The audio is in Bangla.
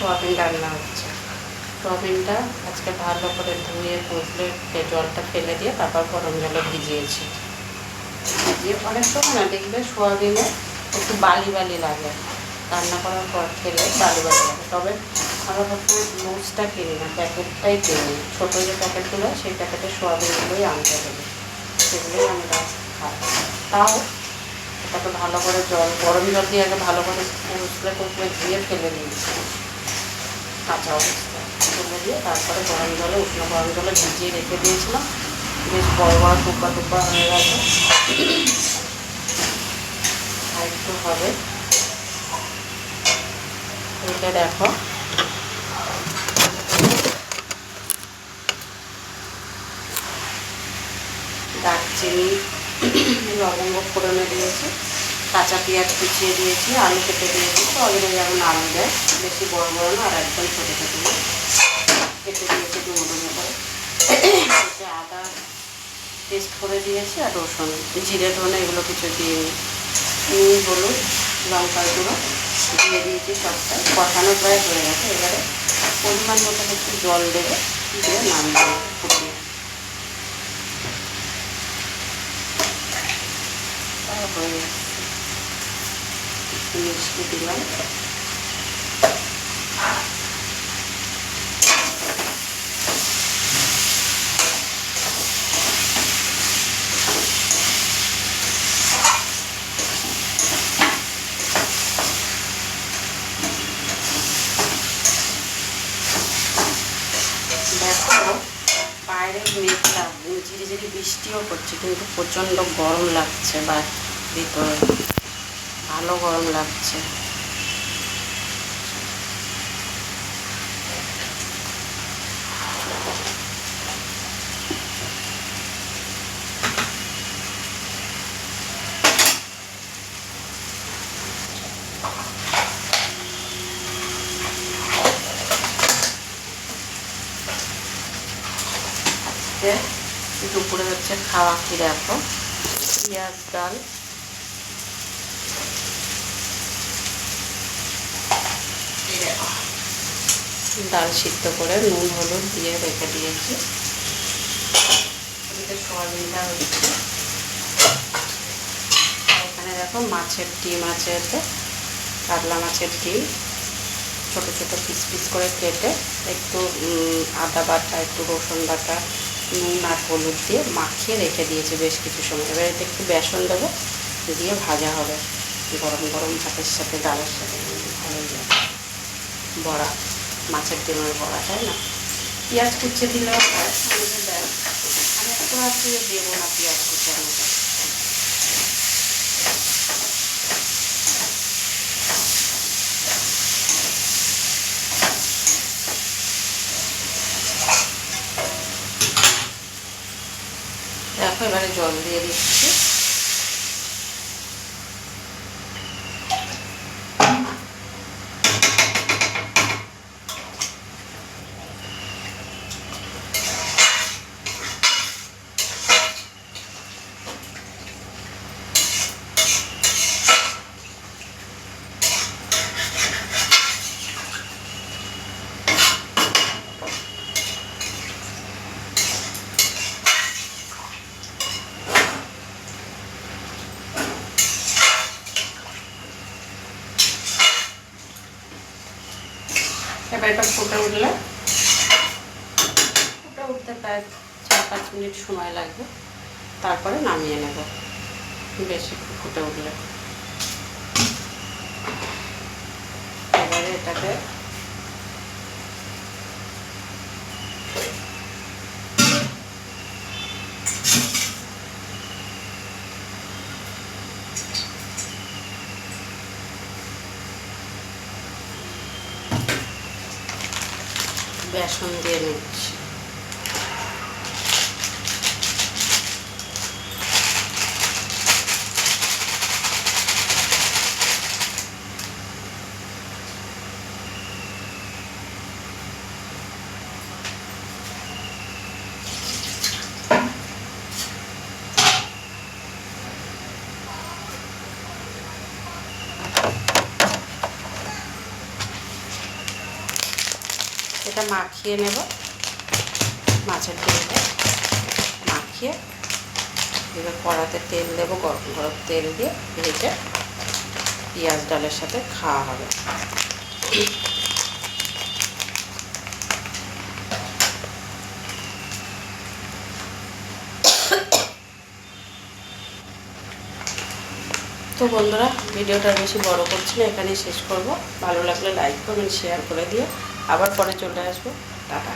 সোয়াবিন রান্না হচ্ছে। সোয়াবিনটা আজকে ভালো করে ধুয়ে পুষলে জলটা ফেলে দিয়ে তারপর গরম জলে ভিজিয়েছি। ভিজিয়ে অনেক সময় না দেখবে সোয়াবিনে একটু বালি বালি লাগে, রান্না করার পর খেলে বালি বালি লাগে। তবে আমরা সবসময় লুজটা কিনি না, প্যাকেটটাই কিনি। ছোটো যে প্যাকেটগুলো সেই প্যাকেটে সোয়াবিনগুলোই আনতে হবে, সেগুলোই আমরা খাই। তাও এটাকে ভালো করে গরম জল দিয়ে আগে ভালো করে কুচলে ধুয়ে ফেলে দিয়েছি কাঁচা অবস্থায়, ফেলে দিয়ে তারপরে গরম জলে উষ্ণ গরম জলে ভিজিয়ে রেখে দিয়েছিলাম। বেশ বড় বড় টুকরা টুকরা হয়ে গেছে, আর একটু হবে। এটা দেখো দারচিনি লবঙ্গ ফোড়নে দিয়েছি, কাঁচা পেঁয়াজ কুচিয়ে দিয়েছি, আলু কেটে দিয়েছি। সবাই যেমন আলু দেয়, বেশি বড় বড় না আর একদম ছোটো ছোটো না, কেটে দিয়েছি ডুমো ডুমো করে। আদা পেস্ট করে দিয়েছি আর রসুন, জিরে ধনে এগুলো কিছু দিইনি। হলুদ লঙ্কার গুঁড়ো দিয়ে দিয়েছি সবটাই। কষানো প্রায় হয়ে গেছে, এবারে পরিমাণ মতো একটু জল দেবে, দিয়ে নামিয়ে ফুটিয়ে হয়ে যাচ্ছে। একটু মিষ্টি দিলাম। দেখো বাইরে মেঘলা, ঝিরি ঝিরি বৃষ্টিও করছে, কিন্তু প্রচণ্ড গরম লাগছে। বা ভিতরে ভালো গরম লাগছে। দুপুরে হচ্ছে খাওয়া কি দেখো, পেঁয়াজ ডাল, ডাল সিদ্ধ করে নুন হলুদ দিয়ে রেখে দিয়েছি। এদিকে সোয়াবিনটা হচ্ছে, এখানে দেখো মাছের ডিম আছে, এতে কাতলা মাছের ডিম ছোটো ছোটো পিস পিস করে কেটে একটু আদা বাটা একটু রসুন বাটা নুন আর হলুদ দিয়ে মাখিয়ে রেখে দিয়েছি বেশ কিছু সময়। এবার এতে একটু বেসন দেবো, দিয়ে ভাজা হবে গরম গরম ভাতের সাথে, ডালের সাথে ভালোই লাগে। বড়া, মাছের ডিমের বড়া, তাই না? পেঁয়াজ কুচে দিলেও হয়, অনেকে দেয়। আমি একটু আজকে দেবো না পেঁয়াজ কুচার মতো। দেখো এবারে জল দিয়ে দিচ্ছি। এবার এটা ফুটে উঠতে প্রায় 4-5 মিনিট সময় লাগবে, তারপরে নামিয়ে নেব বেশি ফুটে উঠলে। এবারে এটাকে বেসন দিয়ে নিচ্ছি। এটা মাখিয়ে নেব, মাছের তেলটা মাখিয়ে এবার কড়াতে তেল দেবো, গরম গরম তেল দিয়ে ভেজে পেঁয়াজ ডালের সাথে খাওয়া হবে। তো বন্ধুরা, ভিডিওটা বেশি বড় করছি না, এখানেই শেষ করব। ভালো লাগলে লাইক কমেন্ট শেয়ার করে দিও। আবার পরে চলে আসবো। টাটা।